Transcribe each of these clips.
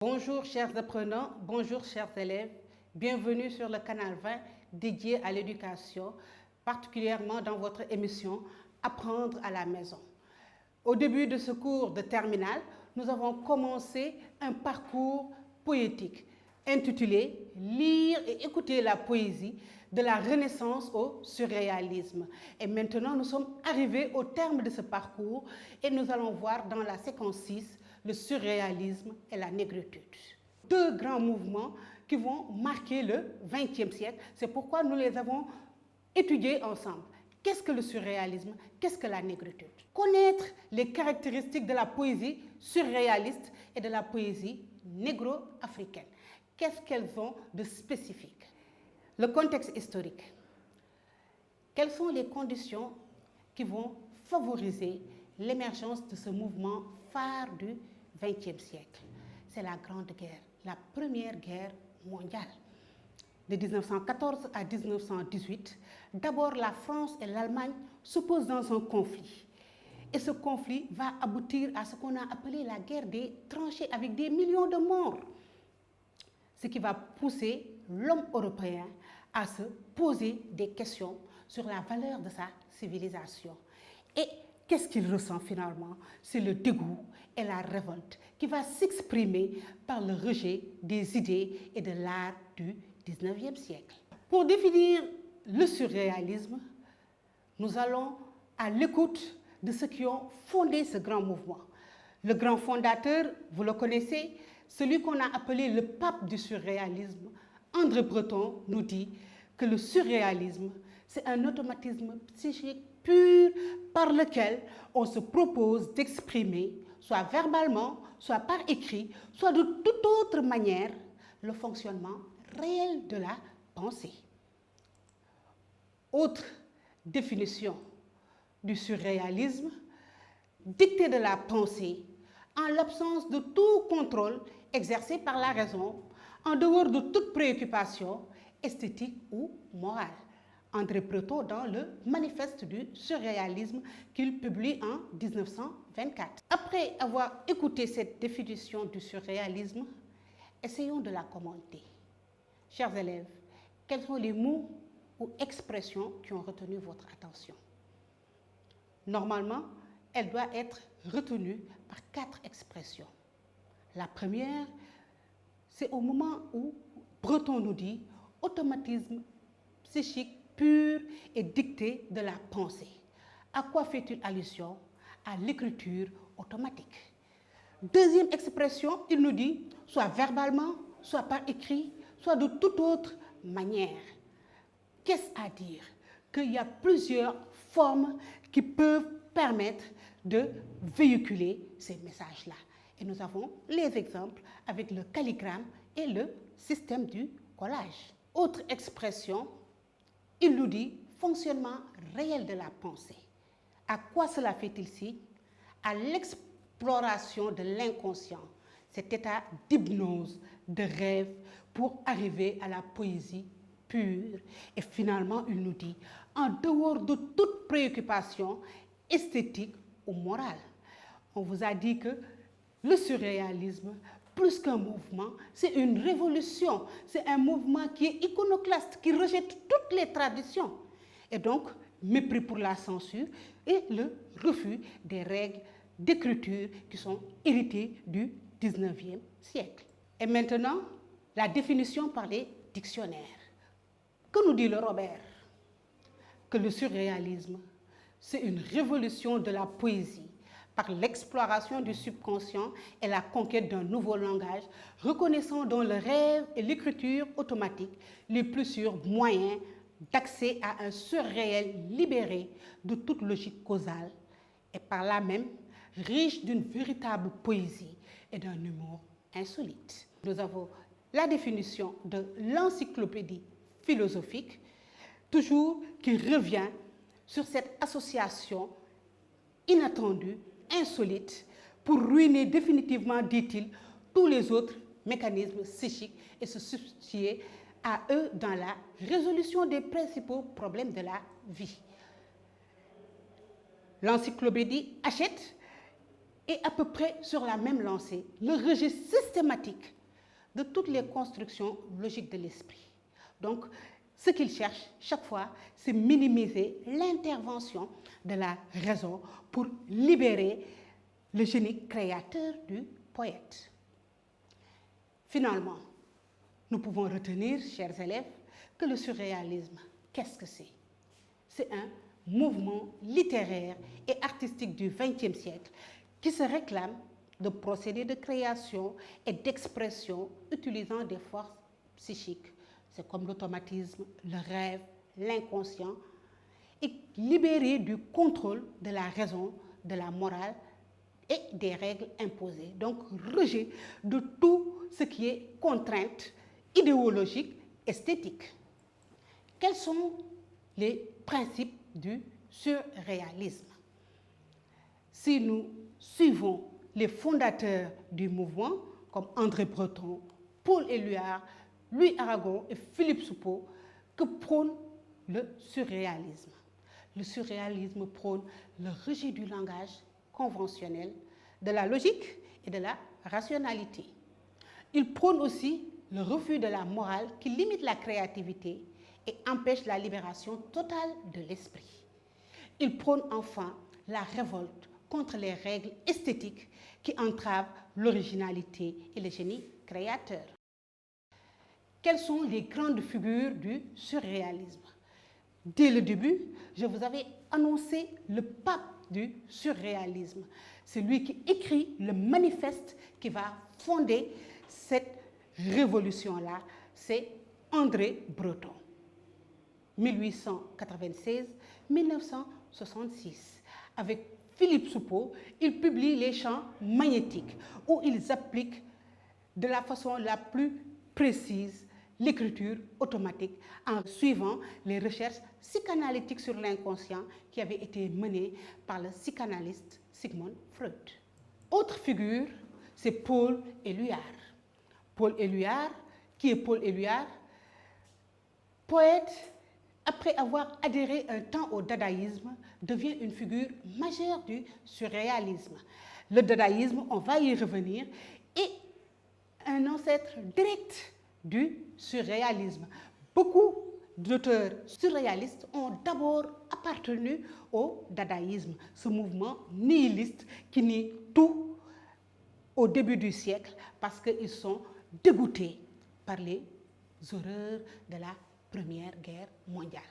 Bonjour chers apprenants, bonjour chers élèves, bienvenue sur le canal 20 dédié à l'éducation, particulièrement dans votre émission Apprendre à la maison. Au début de ce cours de terminale, nous avons commencé un parcours poétique intitulé « Lire et écouter la poésie de la Renaissance au surréalisme ». Et maintenant, nous sommes arrivés au terme de ce parcours et nous allons voir dans la séquence 6 le surréalisme et la négritude. Deux grands mouvements qui vont marquer le XXe siècle. C'est pourquoi nous les avons étudiés ensemble. Qu'est-ce que le surréalisme? Qu'est-ce que la négritude? Connaître les caractéristiques de la poésie surréaliste et de la poésie négro-africaine. Qu'est-ce qu'elles ont de spécifique? Le contexte historique. Quelles sont les conditions qui vont favoriser l'émergence de ce mouvement phare du XXe siècle? C'est la Grande Guerre, la Première Guerre mondiale. De 1914 à 1918, d'abord la France et l'Allemagne s'opposent dans un conflit. Et ce conflit va aboutir à ce qu'on a appelé la guerre des tranchées avec des millions de morts. Ce qui va pousser l'homme européen à se poser des questions sur la valeur de sa civilisation. Et qu'est-ce qu'il ressent finalement? C'est le dégoût et la révolte qui va s'exprimer par le rejet des idées et de l'art du XIXe siècle. Pour définir le surréalisme, nous allons à l'écoute de ceux qui ont fondé ce grand mouvement. Le grand fondateur, vous le connaissez, celui qu'on a appelé le pape du surréalisme, André Breton, nous dit que le surréalisme, c'est un automatisme psychique pur par lequel on se propose d'exprimer, soit verbalement, soit par écrit, soit de toute autre manière, le fonctionnement réel de la pensée. Autre définition du surréalisme, dictée de la pensée, en l'absence de tout contrôle exercé par la raison, en dehors de toute préoccupation esthétique ou morale. André Breton dans le Manifeste du surréalisme qu'il publie en 1924. Après avoir écouté cette définition du surréalisme, essayons de la commenter. Chers élèves, quels sont les mots ou expressions qui ont retenu votre attention? Normalement, elle doit être retenue par 4 expressions. La première, c'est au moment où Breton nous dit « automatisme psychique pur et dicté de la pensée ». À quoi fait-il allusion? À l'écriture automatique. Deuxième expression, il nous dit soit verbalement, soit par écrit, soit de toute autre manière. Qu'est-ce à dire? Qu'il y a plusieurs formes qui peuvent permettre de véhiculer ces messages-là. Et nous avons les exemples avec le calligramme et le système du collage. Autre expression, il nous dit fonctionnement réel de la pensée. À quoi cela fait-il signe? À l'exploration de l'inconscient, cet état d'hypnose, de rêve pour arriver à la poésie pure. Et finalement, il nous dit en dehors de toute préoccupation esthétique ou morale. On vous a dit que le surréalisme, plus qu'un mouvement, c'est une révolution. C'est un mouvement qui est iconoclaste, qui rejette toutes les traditions. Et donc, mépris pour la censure et le refus des règles d'écriture qui sont héritées du XIXe siècle. Et maintenant, la définition par les dictionnaires. Que nous dit le Robert? Que le surréalisme, c'est une révolution de la poésie par l'exploration du subconscient et la conquête d'un nouveau langage, reconnaissant dans le rêve et l'écriture automatique les plus sûrs moyens d'accès à un surréel libéré de toute logique causale et par là même riche d'une véritable poésie et d'un humour insolite. Nous avons la définition de l'encyclopédie philosophique, toujours qui revient sur cette association inattendue, insolite, pour ruiner définitivement, dit-il, tous les autres mécanismes psychiques et se substituer à eux dans la résolution des principaux problèmes de la vie. L'encyclopédie Hachette est à peu près sur la même lancée. Le rejet systématique de toutes les constructions logiques de l'esprit. Donc, ce qu'ils cherchent chaque fois, c'est minimiser l'intervention de la raison pour libérer le génie créateur du poète. Finalement, nous pouvons retenir, chers élèves, que le surréalisme, qu'est-ce que c'est? C'est un mouvement littéraire et artistique du XXe siècle qui se réclame de procédés de création et d'expression utilisant des forces psychiques. C'est comme l'automatisme, le rêve, l'inconscient, et libéré du contrôle de la raison, de la morale et des règles imposées. Donc, rejet de tout ce qui est contrainte idéologique, esthétique. Quels sont les principes du surréalisme? Si nous suivons les fondateurs du mouvement, comme André Breton, Paul Éluard, Louis Aragon et Philippe Soupeau, que prône le surréalisme. Le surréalisme prône le rejet du langage conventionnel, de la logique et de la rationalité. Il prône aussi le refus de la morale qui limite la créativité et empêche la libération totale de l'esprit. Il prône enfin la révolte contre les règles esthétiques qui entravent l'originalité et le génie créateur. Quelles sont les grandes figures du surréalisme? Dès le début, je vous avais annoncé le pape du surréalisme. C'est lui qui écrit le manifeste qui va fonder cette révolution-là. C'est André Breton. 1896-1966. Avec Philippe Soupeau, il publie les chants magnétiques où ils appliquent de la façon la plus précise l'écriture automatique en suivant les recherches psychanalytiques sur l'inconscient qui avaient été menées par le psychanalyste Sigmund Freud. Autre figure, c'est Paul Éluard. Paul Éluard, qui est Paul Éluard? Poète, après avoir adhéré un temps au dadaïsme, devient une figure majeure du surréalisme. Le dadaïsme, on va y revenir, est un ancêtre direct du surréalisme. Beaucoup d'auteurs surréalistes ont d'abord appartenu au dadaïsme, ce mouvement nihiliste qui nie tout au début du siècle parce qu'ils sont dégoûtés par les horreurs de la Première Guerre mondiale.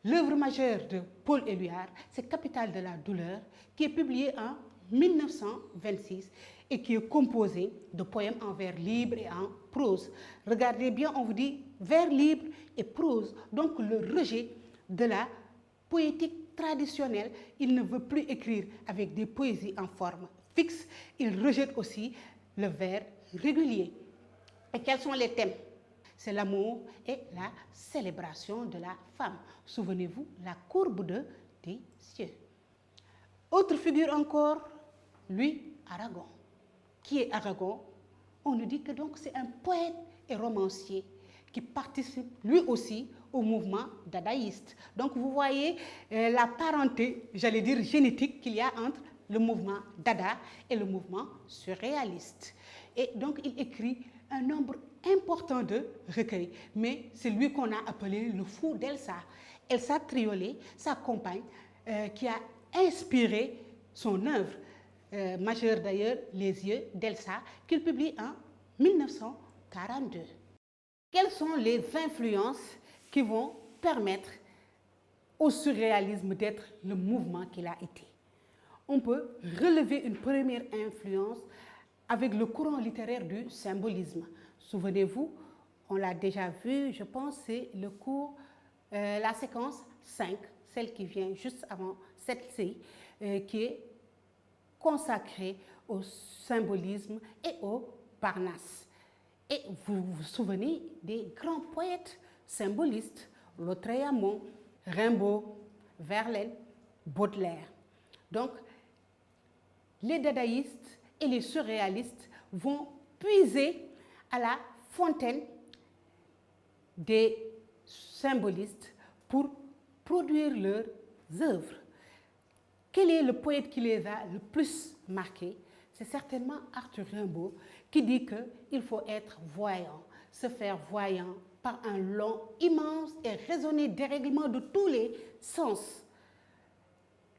L'œuvre majeure de Paul Éluard, c'est Capitale de la douleur, qui est publiée en 1926 et qui est composé de poèmes en vers libre et en prose. Regardez bien, on vous dit vers libre et prose. Donc le rejet de la poétique traditionnelle, il ne veut plus écrire avec des poésies en forme fixe, il rejette aussi le vers régulier. Et quels sont les thèmes? C'est l'amour et la célébration de la femme. Souvenez-vous, la courbe des cieux. Autre figure encore, Louis Aragon. Qui est Aragon? On nous dit que donc c'est un poète et romancier qui participe lui aussi au mouvement dadaïste. Donc vous voyez la parenté, j'allais dire génétique, qu'il y a entre le mouvement dada et le mouvement surréaliste. Et donc il écrit un nombre important de recueils, mais c'est lui qu'on a appelé le fou d'Elsa. Elsa Triolet, sa compagne, qui a inspiré son œuvre majeure d'ailleurs, Les yeux d'Elsa, qu'il publie en 1942. Quelles sont les influences qui vont permettre au surréalisme d'être le mouvement qu'il a été? On peut relever une première influence avec le courant littéraire du symbolisme. Souvenez-vous, on l'a déjà vu, je pense, c'est le cours, la séquence 5, celle qui vient juste avant cette série, qui est consacrée au symbolisme et au Parnasse. Et vous vous souvenez des grands poètes symbolistes, Lautréamont, Rimbaud, Verlaine, Baudelaire. Donc, les dadaïstes et les surréalistes vont puiser à la fontaine des symbolistes pour produire leurs œuvres. Quel est le poète qui les a le plus marqués? c'est certainement Arthur Rimbaud qui dit qu'il faut être voyant, se faire voyant par un long, immense et raisonné dérèglement de tous les sens.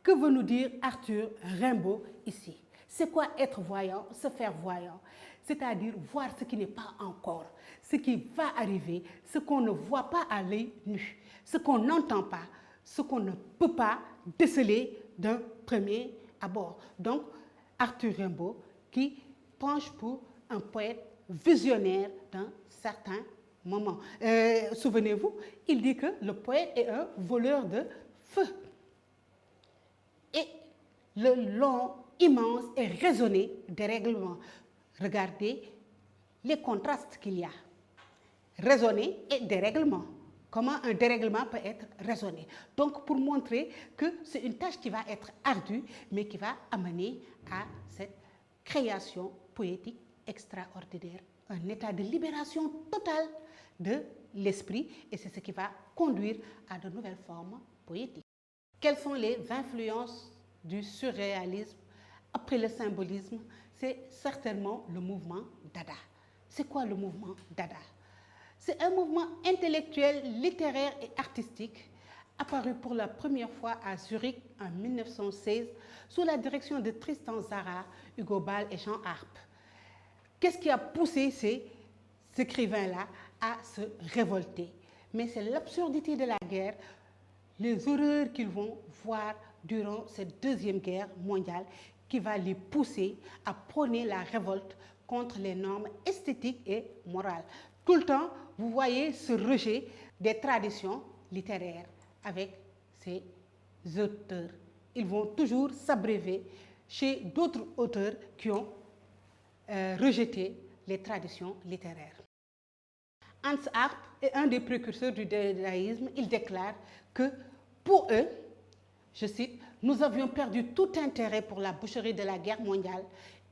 Que veut nous dire Arthur Rimbaud ici? C'est quoi être voyant, se faire voyant? C'est-à-dire voir ce qui n'est pas encore, ce qui va arriver, ce qu'on ne voit pas à l'œil nu, ce qu'on n'entend pas, ce qu'on ne peut pas déceler d'un premier abord. Donc, Arthur Rimbaud qui penche pour un poète visionnaire d'un certain moment. Souvenez-vous, il dit que le poète est un voleur de feu. Et le long, immense et raisonné dérèglement. Regardez les contrastes qu'il y a. Raisonné et dérèglement. Comment un dérèglement peut être raisonné. Donc, pour montrer que c'est une tâche qui va être ardue, mais qui va amener à cette création poétique extraordinaire. Un état de libération totale de l'esprit, et c'est ce qui va conduire à de nouvelles formes poétiques. Quelles sont les influences du surréalisme après le symbolisme? C'est certainement le mouvement Dada. C'est quoi le mouvement Dada? C'est un mouvement intellectuel, littéraire et artistique apparu pour la première fois à Zurich en 1916 sous la direction de Tristan Tzara, Hugo Ball et Jean Arp. Qu'est-ce qui a poussé ces écrivains-là à se révolter? Mais c'est l'absurdité de la guerre, les horreurs qu'ils vont voir durant cette deuxième guerre mondiale qui va les pousser à prôner la révolte contre les normes esthétiques et morales. Tout le temps, vous voyez ce rejet des traditions littéraires avec ces auteurs. Ils vont toujours s'abreuver chez d'autres auteurs qui ont rejeté les traditions littéraires. Hans Arp est un des précurseurs du dadaïsme. Il déclare que pour eux, je cite, « Nous avions perdu tout intérêt pour la boucherie de la guerre mondiale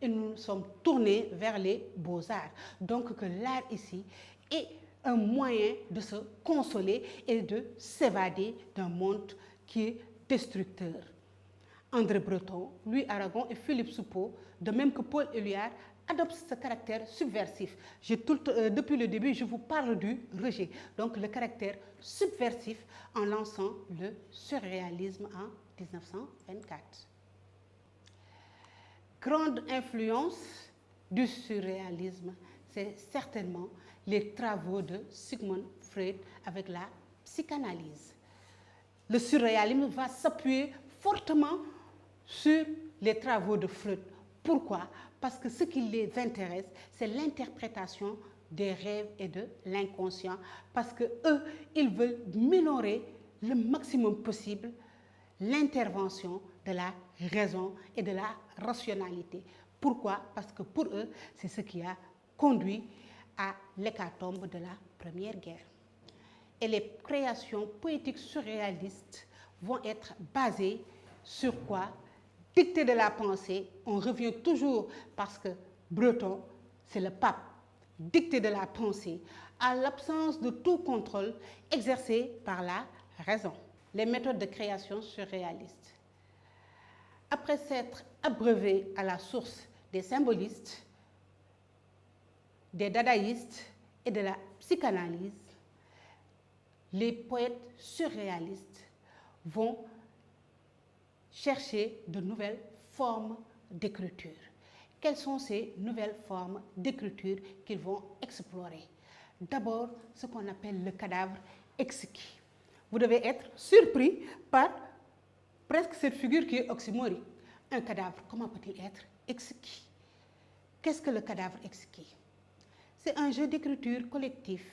et nous nous sommes tournés vers les beaux-arts. » Donc que l'art ici est un moyen de se consoler et de s'évader d'un monde qui est destructeur. André Breton, Louis Aragon et Philippe Soupeau, de même que Paul Éluard, adoptent ce caractère subversif. Depuis le début, je vous parle du rejet. Donc le caractère subversif en lançant le surréalisme en 1924. Grande influence du surréalisme, c'est certainement les travaux de Sigmund Freud avec la psychanalyse. Le surréalisme va s'appuyer fortement sur les travaux de Freud. Pourquoi? Parce que ce qui les intéresse, c'est l'interprétation des rêves et de l'inconscient. Parce que eux, ils veulent minorer le maximum possible l'intervention de la raison et de la rationalité. Pourquoi? Parce que pour eux, c'est ce qui a conduit à l'hécatombe de la Première Guerre. Et les créations poétiques surréalistes vont être basées sur quoi? Dictée de la pensée, on revient toujours parce que Breton, c'est le pape, dictée de la pensée, à l'absence de tout contrôle exercé par la raison. Les méthodes de création surréalistes. Après s'être abreuvés à la source des symbolistes, des dadaïstes et de la psychanalyse, les poètes surréalistes vont chercher de nouvelles formes d'écriture. Quelles sont ces nouvelles formes d'écriture qu'ils vont explorer? D'abord, ce qu'on appelle le cadavre exquis. Vous devez être surpris par presque cette figure qui est oxymorique. Un cadavre, comment peut-il être exquis? Qu'est-ce que le cadavre exquis? C'est un jeu d'écriture collectif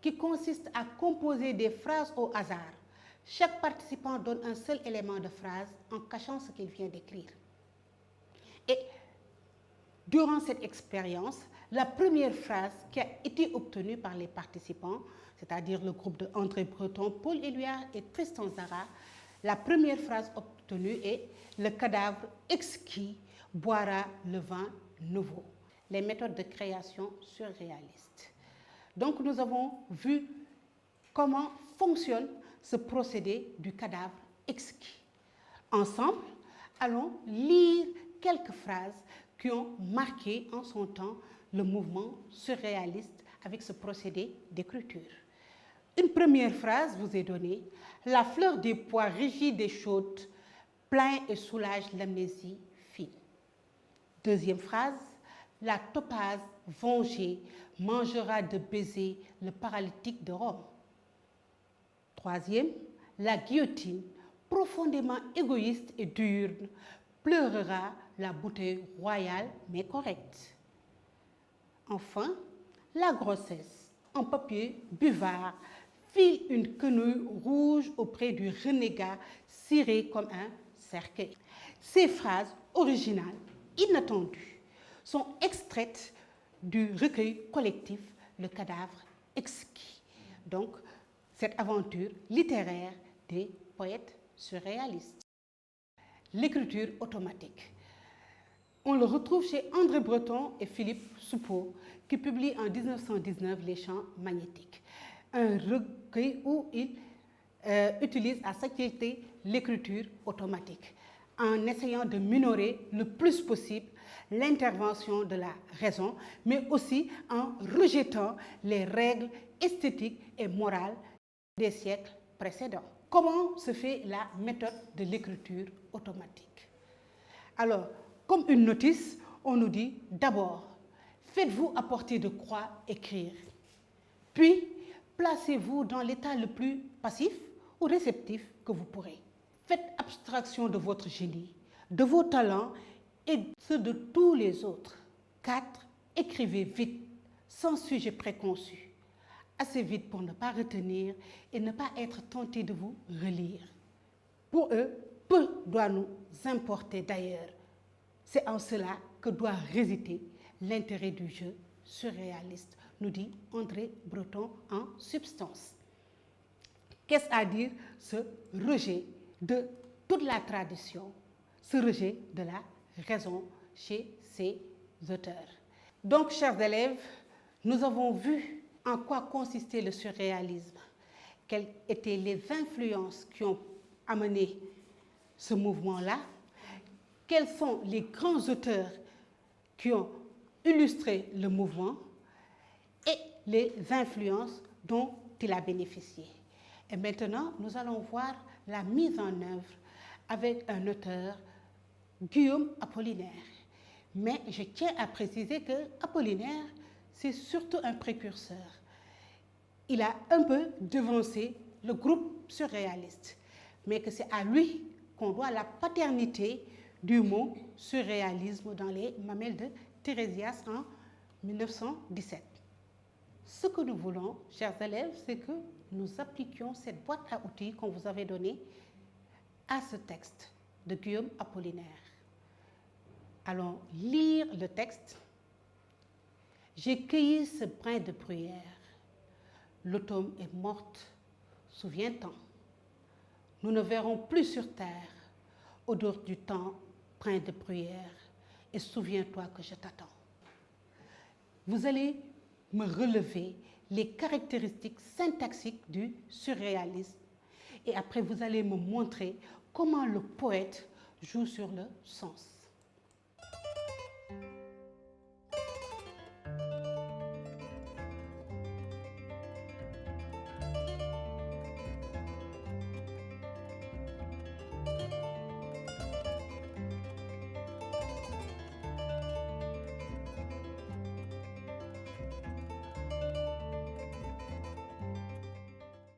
qui consiste à composer des phrases au hasard. Chaque participant donne un seul élément de phrase en cachant ce qu'il vient d'écrire. Et durant cette expérience, la première phrase qui a été obtenue par les participants, c'est-à-dire le groupe de André Breton, Paul Éluard et Tristan Tzara, la première phrase obtenue est « Le cadavre exquis boira le vin nouveau ». Les méthodes de création surréalistes. Donc nous avons vu comment fonctionne ce procédé du cadavre exquis. Ensemble, allons lire quelques phrases qui ont marqué en son temps le mouvement surréaliste avec ce procédé d'écriture. Une première phrase vous est donnée: la fleur des pois rigide et chaude plaint et soulage l'amnésie fine. Deuxième phrase: la topaze vengée mangera de baisers le paralytique de Rome. Troisième: la guillotine, profondément égoïste et diurne, pleurera la bouteille royale mais correcte. Enfin, la grossesse, en papier buvard, file une quenouille rouge auprès du renégat ciré comme un cercueil. Ces phrases originales, inattendues, sont extraites du recueil collectif Le Cadavre exquis. Donc, cette aventure littéraire des poètes surréalistes. L'écriture automatique. On le retrouve chez André Breton et Philippe Soupeau, qui publient en 1919 Les Chants magnétiques, un recueil où ils utilisent à satiété l'écriture automatique, en essayant de minorer le plus possible l'intervention de la raison, mais aussi en rejetant les règles esthétiques et morales des siècles précédents. Comment se fait la méthode de l'écriture automatique? Alors, comme une notice, on nous dit d'abord, faites-vous à portée de croix écrire. Puis, placez-vous dans l'état le plus passif ou réceptif que vous pourrez. Faites abstraction de votre génie, de vos talents et ceux de tous les autres. 4. Écrivez vite, sans sujet préconçu. Assez vite pour ne pas retenir et ne pas être tenté de vous relire. Pour eux, peu doit nous importer d'ailleurs. C'est en cela que doit résider l'intérêt du jeu surréaliste, nous dit André Breton en substance. Qu'est-ce à dire ce rejet de toute la tradition, ce rejet de la raison chez ces auteurs? Donc, chers élèves, nous avons vu en quoi consistait le surréalisme, quelles étaient les influences qui ont amené ce mouvement-là, quels sont les grands auteurs qui ont illustré le mouvement et les influences dont il a bénéficié. Et maintenant, nous allons voir la mise en œuvre avec un auteur, Guillaume Apollinaire. Mais je tiens à préciser que Apollinaire, c'est surtout un précurseur. Il a un peu devancé le groupe surréaliste, mais que c'est à lui qu'on doit la paternité du mot surréalisme dans les mamelles de Thérésias en 1917. Ce que nous voulons, chers élèves, c'est que nous appliquions cette boîte à outils qu'on vous avait donnée à ce texte de Guillaume Apollinaire. Allons lire le texte. J'ai cueilli ce brin de bruyère. L'automne est morte, souviens-t'en. Nous ne verrons plus sur terre, odeur du temps, brin de bruyère, et souviens-toi que je t'attends. Vous allez me relever les caractéristiques syntaxiques du surréalisme et après vous allez me montrer comment le poète joue sur le sens.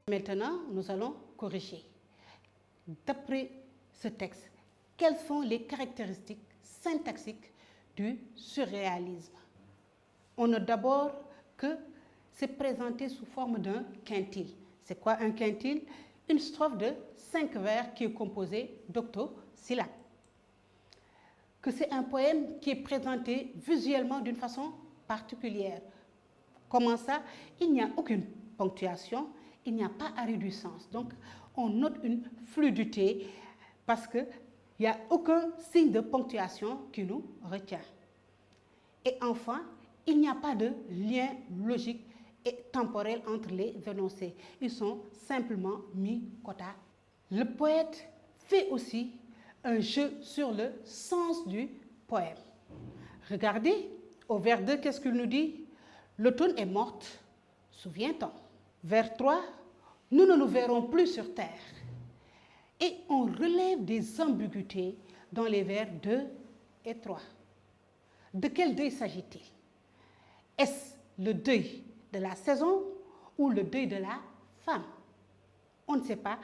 Maintenant, nous allons corriger. D'après ce texte, quelles sont les caractéristiques syntaxiques du surréalisme? On note d'abord que c'est présenté sous forme d'un quintile. C'est quoi un quintile? Une strophe de 5 vers qui est composée d'octosyllabes. Que c'est un poème qui est présenté visuellement d'une façon particulière. Comment ça? Il n'y a aucune ponctuation. Il n'y a pas arrêt du sens. Donc, on note une fluidité parce qu'il n'y a aucun signe de ponctuation qui nous retient. Et enfin, il n'y a pas de lien logique et temporel entre les énoncés. Ils sont simplement mis côte à côte. Le poète fait aussi un jeu sur le sens du poème. Regardez, au vers 2, qu'est-ce qu'il nous dit? L'automne est morte, souviens-t'en. Vers 3, nous ne nous verrons plus sur terre. Et on relève des ambiguïtés dans les vers 2 et 3. De quel deuil s'agit-il? Est-ce le deuil de la saison ou le deuil de la femme? On ne sait pas.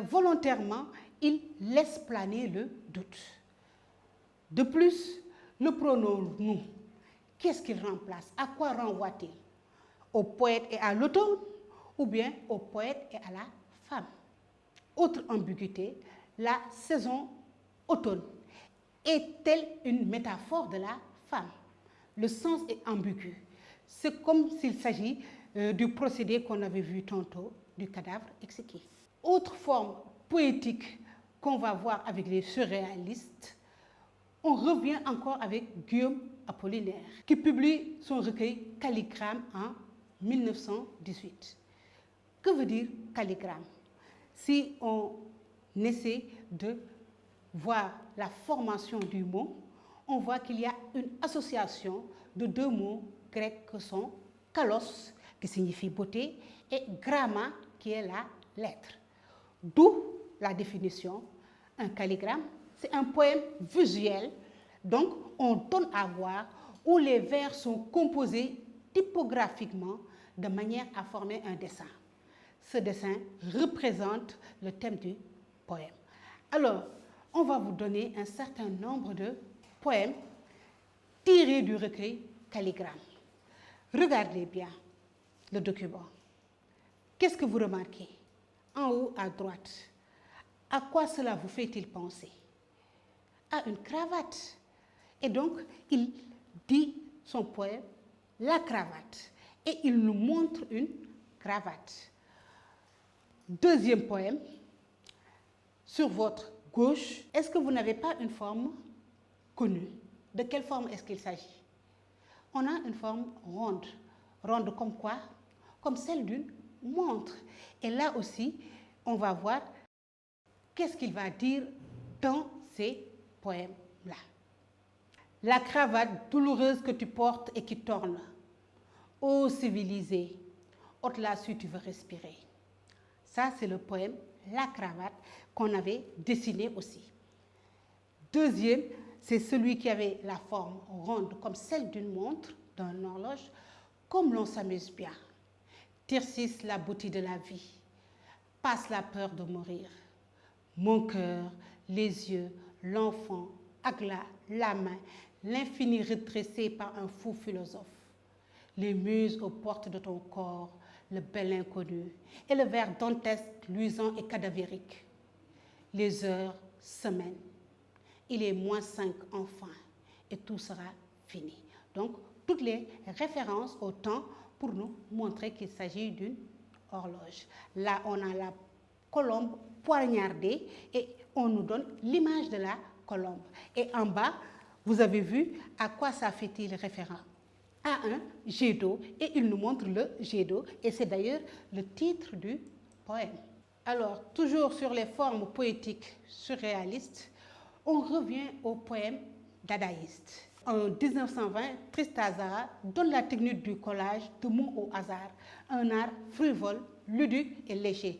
Volontairement, il laisse planer le doute. De plus, le pronom « nous », qu'est-ce qu'il remplace? À quoi renvoie-t-il? Au poète et à l'automne ou bien au poète et à la femme? Autre ambiguïté, la saison automne est-elle une métaphore de la femme? Le sens est ambigu. C'est comme s'il s'agit du procédé qu'on avait vu tantôt, du cadavre exécuté. Autre forme poétique qu'on va voir avec les surréalistes, on revient encore avec Guillaume Apollinaire, qui publie son recueil Calligramme en 1918. Que veut dire calligramme? Si on essaie de voir la formation du mot, on voit qu'il y a une association de deux mots grecs que sont kalos, qui signifie beauté, et gramma, qui est la lettre. D'où la définition, un calligramme, c'est un poème visuel, donc on donne à voir où les vers sont composés typographiquement de manière à former un dessin. Ce dessin représente le thème du poème. Alors, on va vous donner un certain nombre de poèmes tirés du recueil Calligramme. Regardez bien le document. Qu'est-ce que vous remarquez? En haut à droite, à quoi cela vous fait-il penser? À une cravate. Et donc, il dit son poème, la cravate. Et il nous montre une cravate. Deuxième poème, sur votre gauche, est-ce que vous n'avez pas une forme connue? De quelle forme est-ce qu'il s'agit? On a une forme ronde. Ronde comme quoi? Comme celle d'une montre. Et là aussi, on va voir qu'est-ce qu'il va dire dans ces poèmes-là. La cravate douloureuse que tu portes et qui torne. Ô civilisé, ôte-la si tu veux respirer. Ça, c'est le poème La cravate qu'on avait dessiné aussi. Deuxième, c'est celui qui avait la forme ronde comme celle d'une montre, d'une horloge, comme l'on s'amuse bien. Tircis, la beauté de la vie, passe la peur de mourir. Mon cœur, les yeux, l'enfant, Agla, la main, l'infini redressé par un fou philosophe. Les muses aux portes de ton corps, le bel inconnu, et le verre dantesque, luisant et cadavérique. Les heures, semaines. Il est -5 enfin, et tout sera fini. Donc, toutes les références au temps pour nous montrer qu'il s'agit d'une horloge. Là, on a la colombe poignardée et on nous donne l'image de la colombe. Et en bas, vous avez vu à quoi ça fait-il référence? À un jet d'eau, et il nous montre le jet d'eau, et c'est d'ailleurs le titre du poème. Alors, toujours sur les formes poétiques surréalistes, on revient au poème dadaïste. En 1920, Tristán Tzara donne la technique du collage de mots au hasard, un art frivole, ludique et léger.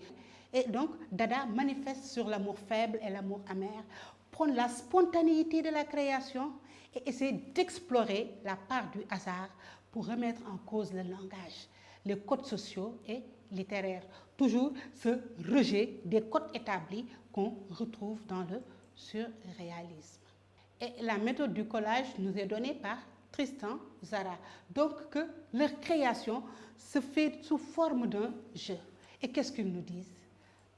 Et donc, Dada manifeste sur l'amour faible et l'amour amer, prône la spontanéité de la création et essaie d'explorer la part du hasard pour remettre en cause le langage, les codes sociaux et littéraires. Toujours ce rejet des codes établis qu'on retrouve dans le surréalisme. Et la méthode du collage nous est donnée par Tristán Tzara. Donc que leur création se fait sous forme d'un jeu. Et qu'est-ce qu'ils nous disent?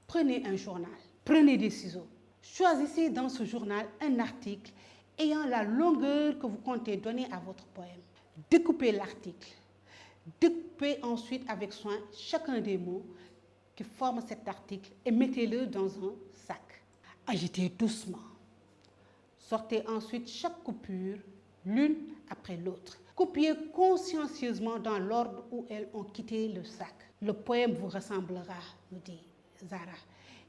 Prenez un journal, prenez des ciseaux, choisissez dans ce journal un article ayant la longueur que vous comptez donner à votre poème. Découpez l'article. Découpez ensuite avec soin chacun des mots qui forment cet article et mettez-le dans un sac. Agitez doucement. Sortez ensuite chaque coupure l'une après l'autre. Copiez consciencieusement dans l'ordre où elles ont quitté le sac. Le poème vous ressemblera, nous dit Tzara.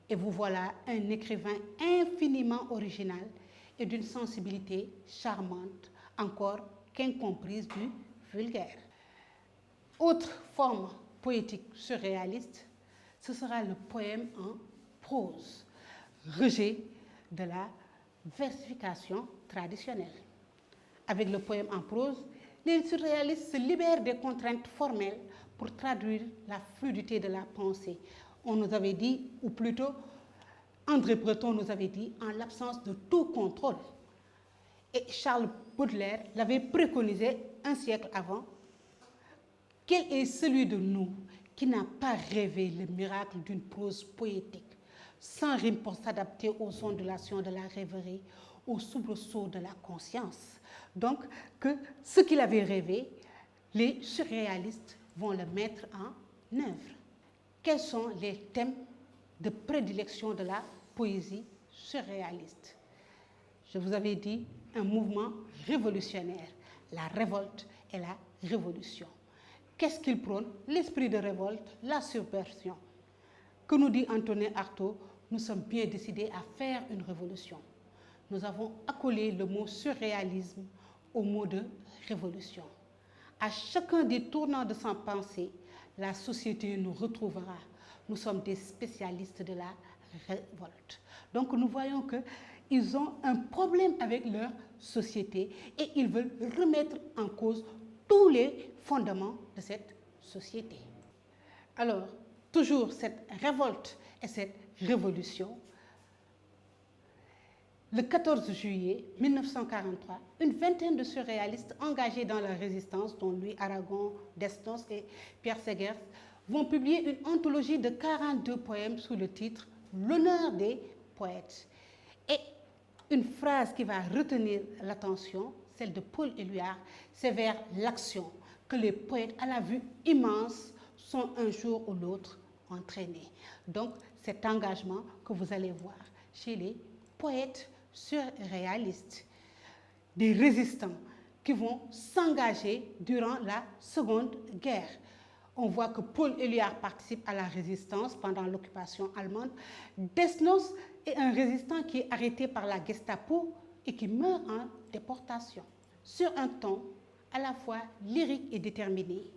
Et vous voilà un écrivain infiniment original et d'une sensibilité charmante encore qu'incomprise du vulgaire. Autre forme poétique surréaliste, ce sera le poème en prose, rejet de la versification traditionnelle. Avec le poème en prose, les surréalistes se libèrent des contraintes formelles pour traduire la fluidité de la pensée. On nous avait dit, ou plutôt André Breton nous avait dit, en l'absence de tout contrôle. Et Charles Baudelaire l'avait préconisé un siècle avant. Quel est celui de nous qui n'a pas rêvé le miracle d'une prose poétique, sans rime pour s'adapter aux ondulations de la rêverie, aux soubresauts de la conscience? Donc, que ce qu'il avait rêvé, les surréalistes vont le mettre en œuvre. Quels sont les thèmes de prédilection de la poésie surréaliste? Je vous avais dit un mouvement révolutionnaire, la révolte et la révolution. Qu'est-ce qu'il prône? L'esprit de révolte, la subversion. Que nous dit Antonin Artaud? Nous sommes bien décidés à faire une révolution. Nous avons accolé le mot surréalisme au mot de révolution. À chacun des tournants de sa pensée, la société nous retrouvera. Nous sommes des spécialistes de la révolte. Donc nous voyons qu'ils ont un problème avec leur société et ils veulent remettre en cause tous les fondements de cette société. Alors, toujours cette révolte et cette révolution, le 14 juillet 1943, une vingtaine de surréalistes engagés dans la résistance, dont Louis Aragon, Desnos et Pierre Segers, vont publier une anthologie de 42 poèmes sous le titre « L'honneur des poètes ». Et une phrase qui va retenir l'attention, celle de Paul Éluard, c'est vers l'action que les poètes à la vue immense sont un jour ou l'autre entraînés. Donc, cet engagement que vous allez voir chez les poètes surréalistes, des résistants qui vont s'engager durant la Seconde Guerre. On voit que Paul Éluard participe à la résistance pendant l'occupation allemande. Desnos est un résistant qui est arrêté par la Gestapo et qui meurt en déportation. Sur un ton à la fois lyrique et déterminé,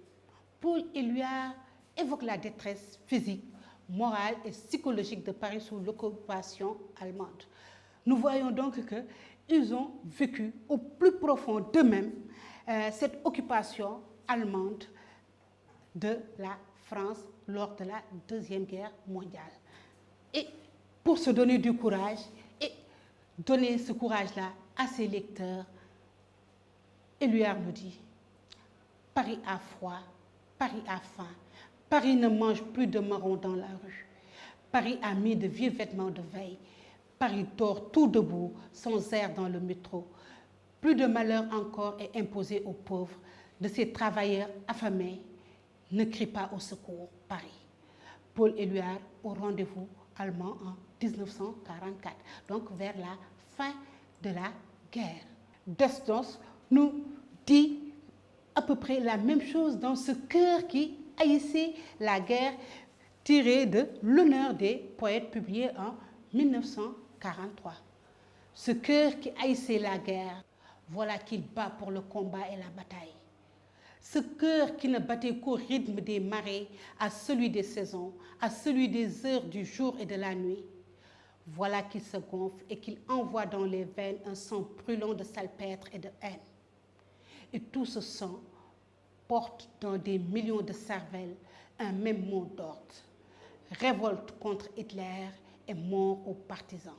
Paul Éluard évoque la détresse physique, morale et psychologique de Paris sous l'occupation allemande. Nous voyons donc qu'ils ont vécu au plus profond d'eux-mêmes cette occupation allemande de la France lors de la Deuxième Guerre mondiale. Et pour se donner du courage et donner ce courage-là à ses lecteurs, Éluard nous dit « Paris a froid, Paris a faim, Paris ne mange plus de marrons dans la rue, Paris a mis de vieux vêtements de veille, Paris dort tout debout, sans air dans le métro. Plus de malheur encore est imposé aux pauvres, de ces travailleurs affamés. Ne crie pas au secours, Paris. » Paul Éluard au rendez-vous allemand en 1944, donc vers la fin de la guerre. Desnos nous dit à peu près la même chose dans ce cœur qui haïssait la guerre, tiré de L'honneur des poètes, publié en 1943. Ce cœur qui haïssait la guerre, voilà qu'il bat pour le combat et la bataille. Ce cœur qui ne battait qu'au rythme des marées, à celui des saisons, à celui des heures du jour et de la nuit, voilà qu'il se gonfle et qu'il envoie dans les veines un sang brûlant de salpêtre et de haine. Et tout ce sang porte dans des millions de cervelles un même mot d'ordre: révolte contre Hitler et mort aux partisans.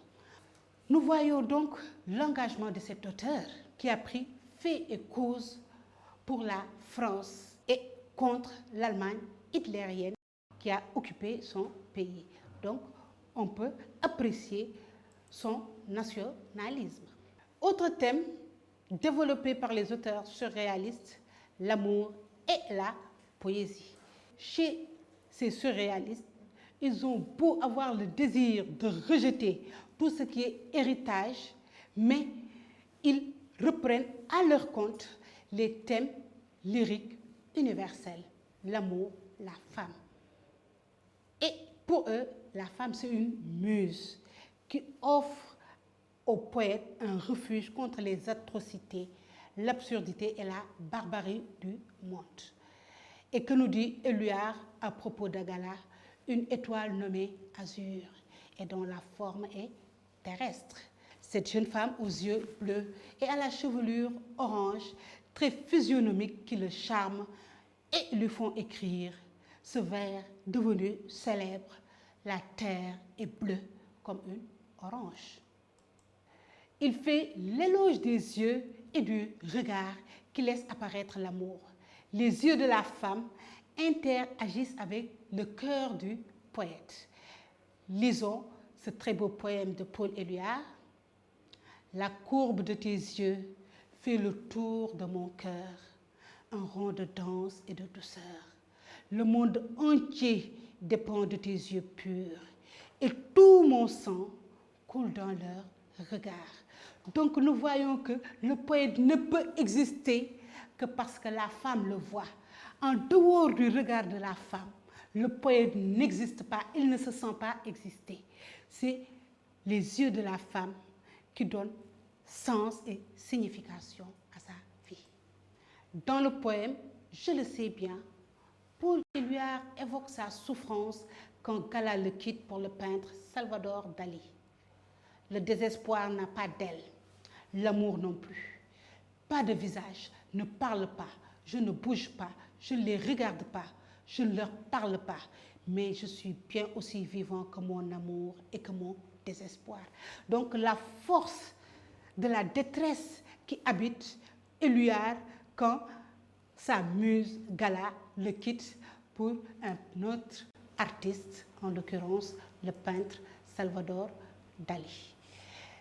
Nous voyons donc l'engagement de cet auteur qui a pris fait et cause pour la France et contre l'Allemagne hitlérienne qui a occupé son pays. Donc, on peut apprécier son nationalisme. Autre thème développé par les auteurs surréalistes, l'amour et la poésie. Chez ces surréalistes, ils ont beau avoir le désir de rejeter tout ce qui est héritage, mais ils reprennent à leur compte les thèmes lyriques universels, l'amour, la femme. Et pour eux, la femme, c'est une muse qui offre au poète un refuge contre les atrocités, l'absurdité et la barbarie du monde. Et que nous dit Éluard à propos d'Agala, une étoile nommée Azur et dont la forme est terrestre. Cette jeune femme aux yeux bleus et à la chevelure orange, très physionomique qui le charme et lui font écrire ce vers devenu célèbre, la terre est bleue comme une orange. Il fait l'éloge des yeux et du regard qui laisse apparaître l'amour. Les yeux de la femme interagissent avec le cœur du poète. Lisons ce très beau poème de Paul Éluard. La courbe de tes yeux fait le tour de mon cœur, un rond de danse et de douceur. Le monde entier dépend de tes yeux purs et tout mon sang coule dans leur regard. Donc nous voyons que le poète ne peut exister que parce que la femme le voit. En dehors du regard de la femme, le poète n'existe pas, il ne se sent pas exister. C'est les yeux de la femme qui donnent sens et signification à sa vie. Dans le poème, je le sais bien, Paul Éluard évoque sa souffrance quand Gala le quitte pour le peintre Salvador Dali. Le désespoir n'a pas d'aile, l'amour non plus. Pas de visage, ne parle pas, je ne bouge pas, je ne les regarde pas, je ne leur parle pas, mais je suis bien aussi vivant que mon amour et que mon désespoir. Donc la force de la détresse qui habite Éluard quand sa muse Gala le quitte pour un autre artiste, en l'occurrence le peintre Salvador Dali.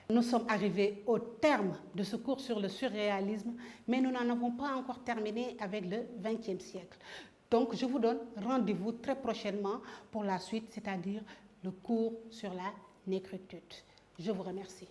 Nous sommes arrivés au terme de ce cours sur le surréalisme, mais nous n'en avons pas encore terminé avec le XXe siècle. Donc je vous donne rendez-vous très prochainement pour la suite, c'est-à-dire le cours sur la négritude. Je vous remercie.